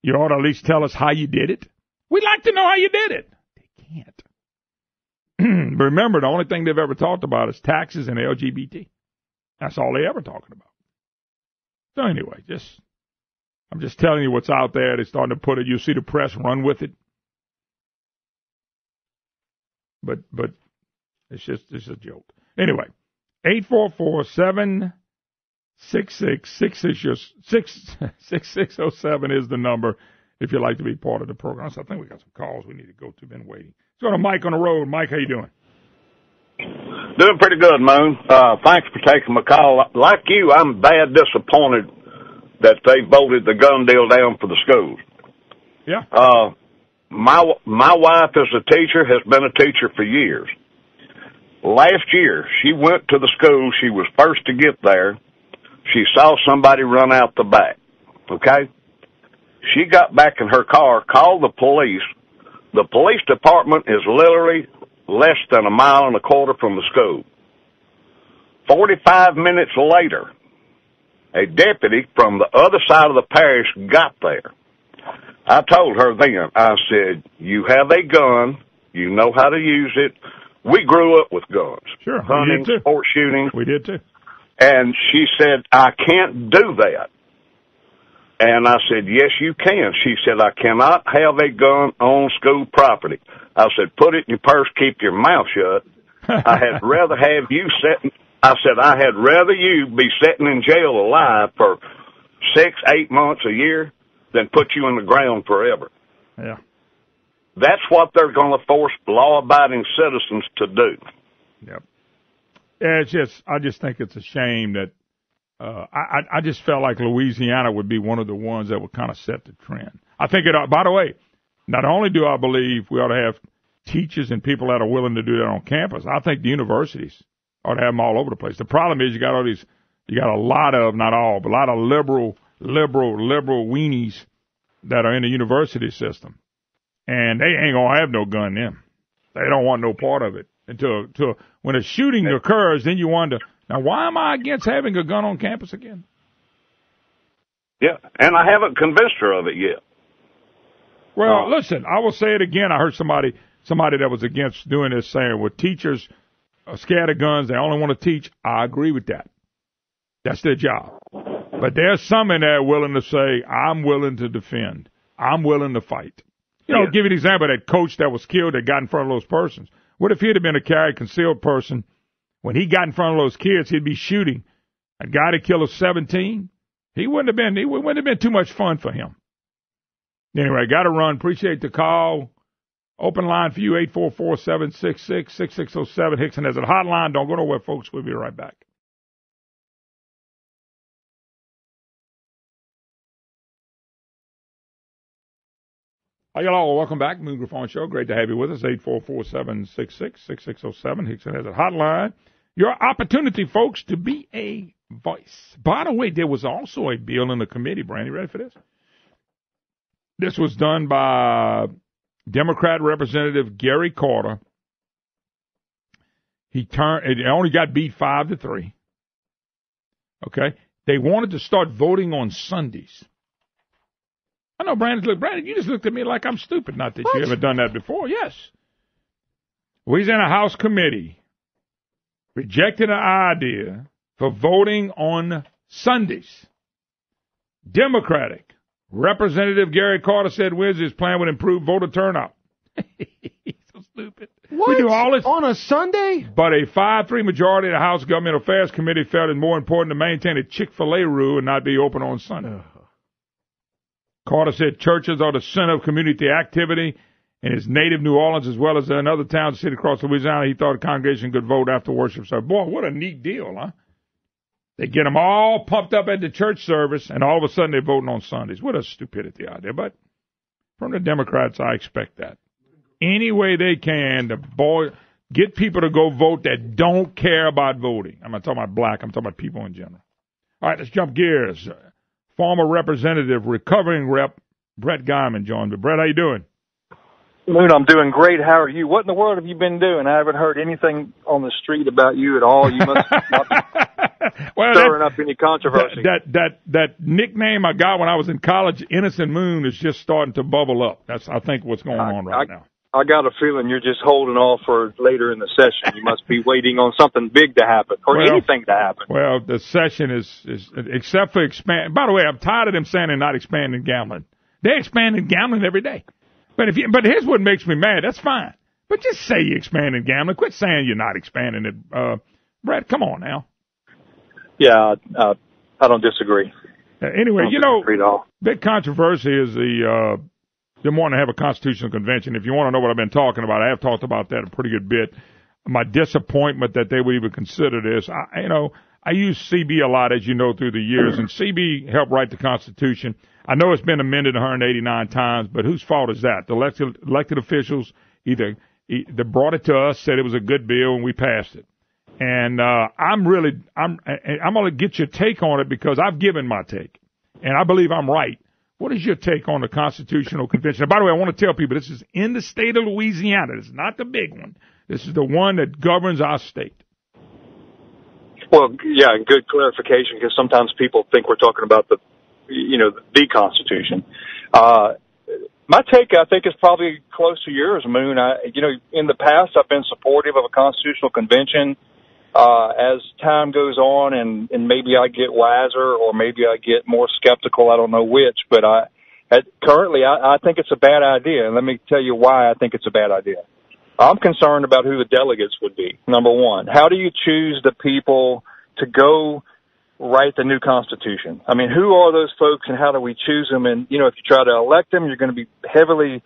you ought to at least tell us how you did it? We'd like to know how you did it. They can't. But remember, the only thing they've ever talked about is taxes and LGBT. That's all they ever talking about. So anyway, I'm just telling you what's out there. They're starting to put it. You see the press run with it. But it's just a joke. Anyway, 844-766-6607 is the number if you'd like to be part of the program. So I think we got some calls we need to go to. Been waiting. Let's go to Mike on the road. Mike, how you doing? Doing pretty good, Moon. Thanks for taking my call. Like you, I'm bad disappointed that they voted the gun deal down for the schools. Yeah. My wife is a teacher, has been a teacher for years. Last year, she went to the school. She was first to get there. She saw somebody run out the back. Okay? She got back in her car, called the police. The police department is literally less than 1.25 miles from the school. 45 minutes later, a deputy from the other side of the parish got there. I told her then, I said, you have a gun, you know how to use it. We grew up with guns. Sure, hunting, sport shooting. We did too. And she said, I can't do that. And I said, yes, you can. She said, I cannot have a gun on school property. I said, put it in your purse, keep your mouth shut. I had rather have you sitting. I said, I had rather you be sitting in jail alive for 6-8 months a year than put you in the ground forever. Yeah. That's what they're going to force law-abiding citizens to do. Yep. Yeah, I just think it's a shame that I just felt like Louisiana would be one of the ones that would kind of set the trend. I think by the way, not only do I believe we ought to have teachers and people that are willing to do that on campus, I think the universities ought to have them all over the place. The problem is you got a lot of, not all, but a lot of liberal weenies that are in the university system. And they ain't going to have no gun in them. They don't want no part of it. Until when a shooting occurs, then you wonder, now why am I against having a gun on campus again? Yeah, and I haven't convinced her of it yet. Well, listen, I will say it again. I heard somebody that was against doing this saying, well, teachers are scared of guns. They only want to teach. I agree with that. That's their job. But there's some in there willing to say, I'm willing to defend. I'm willing to fight. You know, give you an example of that coach that was killed that got in front of those persons. What if he'd have been a carried concealed person? When he got in front of those kids, he'd be shooting. A guy that killed 17, he wouldn't have been too much fun for him. Anyway, got to run. Appreciate the call. Open line for you, 844-766-6607. Hickson has a hotline. Don't go nowhere, folks. We'll be right back. Hi, y'all. Welcome back. Moon Griffon Show. Great to have you with us. 844-766-6607. Hickson has a hotline. Your opportunity, folks, to be a voice. By the way, there was also a bill in the committee. Brandy, ready for this? This was done by Democrat Representative Gary Carter. It only got beat 5-3. Okay? They wanted to start voting on Sundays. I know, Brandon, you just looked at me like I'm stupid. Not that you ever done that before. Yes. Louisiana House Committee rejected an idea for voting on Sundays. Democratic Representative Gary Carter said Wednesday's plan would improve voter turnout. He's so stupid. What? We do all this on a Sunday? But a 5-3 majority of the House Government Affairs Committee felt it more important to maintain a Chick-fil-A rule and not be open on Sunday. Carter said churches are the center of community activity in his native New Orleans as well as in other towns and cities across Louisiana. He thought a congregation could vote after worship. So, boy, what a neat deal, huh? They get them all pumped up at the church service, and all of a sudden they're voting on Sundays. What a stupidity idea. But from the Democrats, I expect that. Any way they can to get people to go vote that don't care about voting. I'm not talking about black. I'm talking about people in general. All right, let's jump gears. Former Representative, recovering Rep, Brett Geymann joined me. Brett, how you doing? Moon, I'm doing great. How are you? What in the world have you been doing? I haven't heard anything on the street about you at all. You must not be stirring up any controversy. That nickname I got when I was in college, Innocent Moon, is just starting to bubble up. That's, I think, what's going on right now. I got a feeling you're just holding off for later in the session. You must be waiting on something big to happen or anything to happen. Well, the session is except for expand. By the way, I'm tired of them saying they're not expanding gambling. They're expanding gambling every day. But here's what makes me mad. That's fine. But just say you're expanding gambling. Quit saying you're not expanding it. Brett, come on now. Yeah, I don't disagree. Anyway, big controversy is they want to have a constitutional convention. If you want to know what I've been talking about, I have talked about that a pretty good bit. My disappointment that they would even consider this. I use CB a lot, as you know, through the years, and CB helped write the Constitution. I know it's been amended 189 times, but whose fault is that? The elected officials either they brought it to us, said it was a good bill, and we passed it. And I'm going to get your take on it because I've given my take, and I believe I'm right. What is your take on the Constitutional Convention? And by the way, I want to tell people this is in the state of Louisiana. This is not the big one. This is the one that governs our state. Well, yeah, good clarification because sometimes people think we're talking about the Constitution. My take, I think, is probably close to yours, Moon. In the past, I've been supportive of a constitutional convention. As time goes on and maybe I get wiser or maybe I get more skeptical, I don't know which, but currently I think it's a bad idea. And let me tell you why I think it's a bad idea. I'm concerned about who the delegates would be, number one. How do you choose the people to go write the new Constitution? I mean, who are those folks and how do we choose them? And, if you try to elect them, you're going to be heavily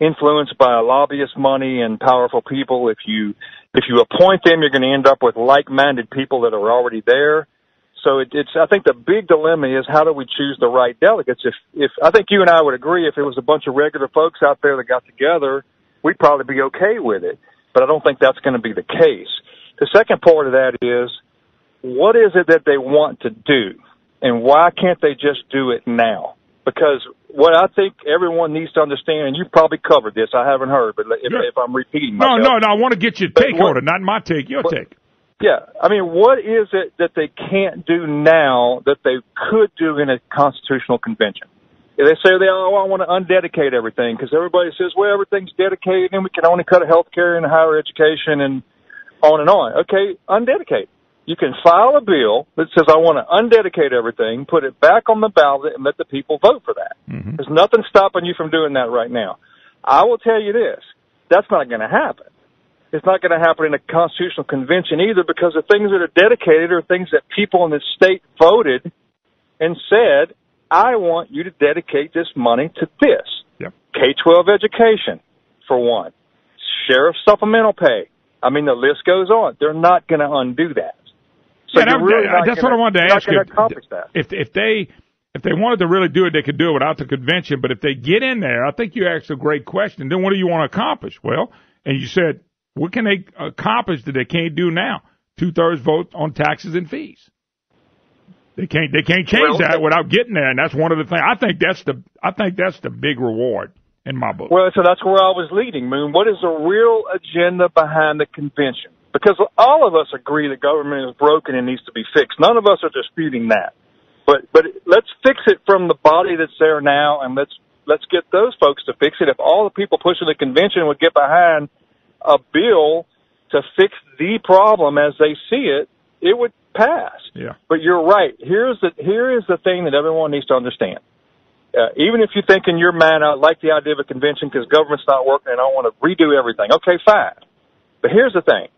influenced by lobbyist money and powerful people. If you appoint them, you're going to end up with like-minded people that are already there. So I think the big dilemma is how do we choose the right delegates? If I think you and I would agree if it was a bunch of regular folks out there that got together, we'd probably be okay with it. But I don't think that's going to be the case. The second part of that is, what is it that they want to do, and why can't they just do it now? Because what I think everyone needs to understand, and you probably covered this, I haven't heard, but if I'm repeating myself. No, I want to get your take on it, not my take, your take. Yeah, I mean, what is it that they can't do now that they could do in a constitutional convention? They say, I want to undedicate everything, because everybody says, well, everything's dedicated, and we can only cut health care and higher education and on and on. Okay, undedicate. You can file a bill that says, I want to undedicate everything, put it back on the ballot, and let the people vote for that. Mm-hmm. There's nothing stopping you from doing that right now. I will tell you this, that's not going to happen. It's not going to happen in a constitutional convention either, because the things that are dedicated are things that people in the state voted and said, I want you to dedicate this money to this. Yep. K-12 education, for one. Sheriff supplemental pay. I mean, the list goes on. They're not going to undo that. So yeah, that's what I wanted to ask you. If they wanted to really do it, they could do it without the convention. But if they get in there, I think you asked a great question. Then what do you want to accomplish? Well, and you said, what can they accomplish that they can't do now? 2/3 vote on taxes and fees. They can't change that without getting there, and that's one of the things. I think that's the big reward in my book. Well, so that's where I was leading, Moon. What is the real agenda behind the convention? Because all of us agree that government is broken and needs to be fixed. None of us are disputing that. But let's fix it from the body that's there now, and let's get those folks to fix it. If all the people pushing the convention would get behind a bill to fix the problem as they see it, it would pass. Yeah. But you're right. Here is the thing that everyone needs to understand. Even if you think in your mind, I like the idea of a convention because government's not working and I want to redo everything. Okay, fine. But here's the thing.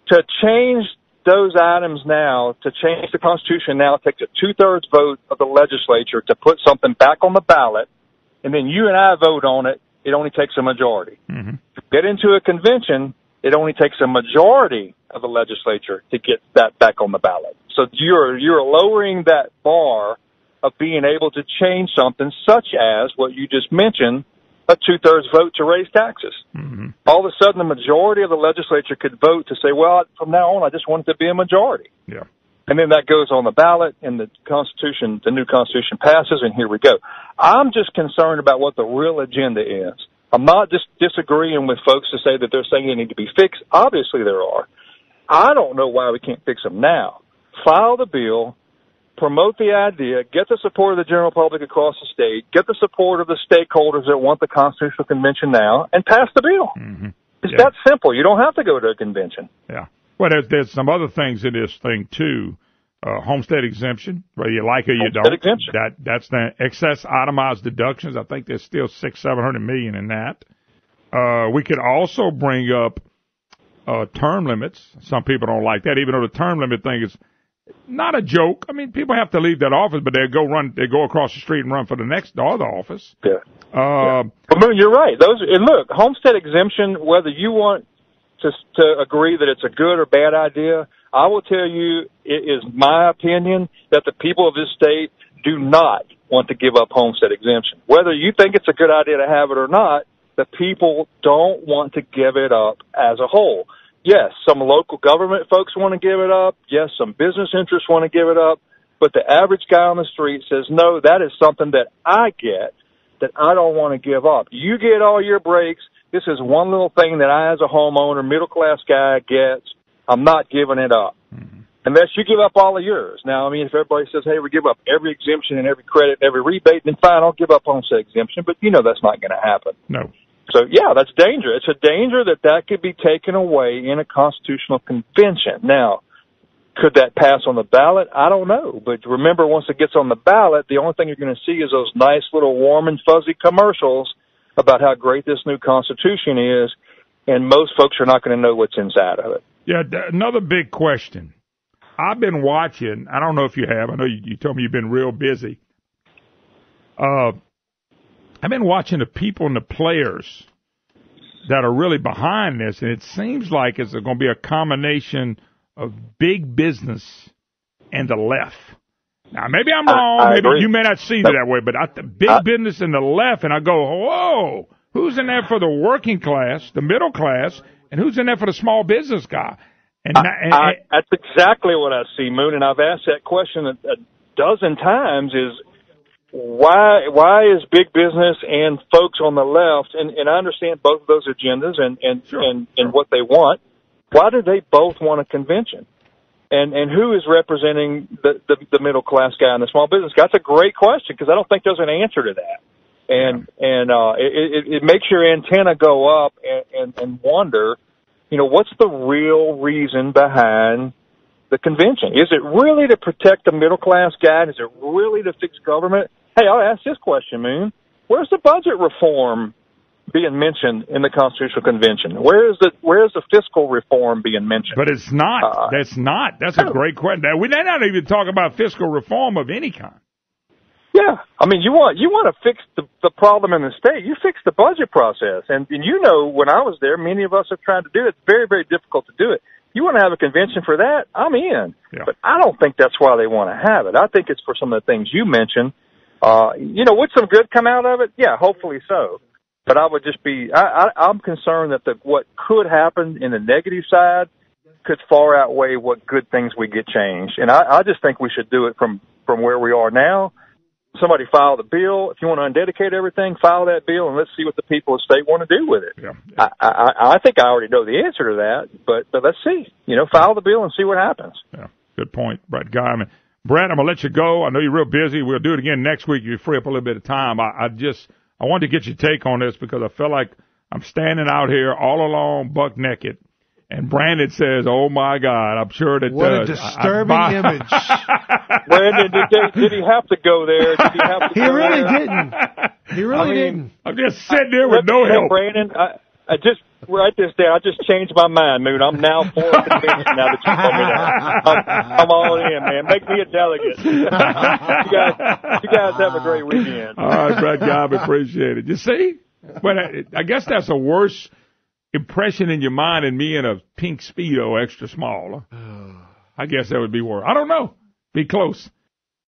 To change those items now, to change the Constitution now, it takes a 2/3 vote of the legislature to put something back on the ballot, and then you and I vote on it. It only takes a majority. Mm-hmm. To get into a convention, it only takes a majority of the legislature to get that back on the ballot. So you're lowering that bar of being able to change something such as what you just mentioned, a 2/3 vote to raise taxes. Mm-hmm. All of a sudden, the majority of the legislature could vote to say, well, from now on, I just want it to be a majority. Yeah. And then that goes on the ballot, and the Constitution, the new Constitution passes, and here we go. I'm just concerned about what the real agenda is. I'm not just disagreeing with folks to say that they're saying they need to be fixed. Obviously there are. I don't know why we can't fix them now. File the bill, promote the idea, get the support of the general public across the state, get the support of the stakeholders that want the Constitutional Convention now, and pass the bill. Mm-hmm. It's that simple. You don't have to go to a convention. Yeah. Well, there's some other things in this thing, too. Homestead exemption, whether you like it or you don't. Exemption. That's the excess itemized deductions. I think there's still $600-700 million in that. We could also bring up term limits. Some people don't like that, even though the term limit thing is not a joke. I mean, people have to leave that office, but they go across the street and run for the other office. Yeah. But Moon, you're right. Look, homestead exemption, whether you want to agree that it's a good or bad idea, I will tell you, it is my opinion that the people of this state do not want to give up homestead exemption. Whether you think it's a good idea to have it or not, the people don't want to give it up as a whole. Yes, some local government folks want to give it up. Yes, some business interests want to give it up. But the average guy on the street says, no, that is something that I get that I don't want to give up. You get all your breaks. This is one little thing that I, as a homeowner, middle-class guy, gets. I'm not giving it up. Mm-hmm. Unless you give up all of yours. Now, I mean, if everybody says, hey, we give up every exemption and every credit and every rebate, then fine, I'll give up homestead exemption. But you know that's not going to happen. No. So, yeah, that's danger. It's a danger that could be taken away in a constitutional convention. Now, could that pass on the ballot? I don't know. But remember, once it gets on the ballot, the only thing you're going to see is those nice little warm and fuzzy commercials about how great this new Constitution is, and most folks are not going to know what's inside of it. Yeah, another big question. I've been watching, I don't know if you have, I know you told me you've been real busy. I've been watching the people and the players that are really behind this, and it seems like it's going to be a combination of big business and the left. Now, maybe I'm wrong. Maybe you may not see it that way, but the big business and the left, and I go, whoa, who's in there for the working class, the middle class, and who's in there for the small business guy? That's exactly what I see, Moon, and I've asked that question a dozen times, is why is big business and folks on the left, and I understand both of those agendas and what they want, why do they both want a convention? And who is representing the middle class guy and the small business guy? That's a great question, because I don't think there's an answer to that. And it makes your antenna go up and wonder, what's the real reason behind the convention? Is it really to protect the middle class guy? Is it really to fix government? Hey, I'll ask this question, Moon. Where's the budget reform being mentioned in the Constitutional Convention? Where is the fiscal reform being mentioned? But it's not. That's not. That's a great question. We may not even talk about fiscal reform of any kind. Yeah, I mean, you want to fix the problem in the state. You fix the budget process, and when I was there, many of us have tried to do it. It's very, very difficult to do it. You want to have a convention for that? I'm in. Yeah. But I don't think that's why they want to have it. I think it's for some of the things you mentioned. Would some good come out of it? Yeah, hopefully so. But I would just be, I'm concerned that what could happen in the negative side could far outweigh what good things we get changed. And I just think we should do it from where we are now. Somebody file the bill. If you want to undedicate everything, file that bill, and let's see what the people of the state want to do with it. Yeah. I think I already know the answer to that, but let's see. File the bill and see what happens. Yeah, good point, Brett Geymann. Brett, I'm going to let you go. I know you're real busy. We'll do it again next week. You free up a little bit of time. I wanted to get your take on this, because I feel like I'm standing out here all alone, buck naked, and Brandon says, "Oh my God!" I'm sure that what a disturbing image. Brandon, did he have to go there? Did he have to? He really didn't. He really didn't. I'm just sitting there with no help. Brandon, I just write this down. I just changed my mind, Moon. I'm now for a convention now that you told me that. I'm all in, man. Make me a delegate. You guys have a great weekend. All right, Brett Geymann, appreciate it. You see? But I guess that's a worse impression in your mind than me in a pink Speedo extra small. I guess that would be worse. I don't know. Be close.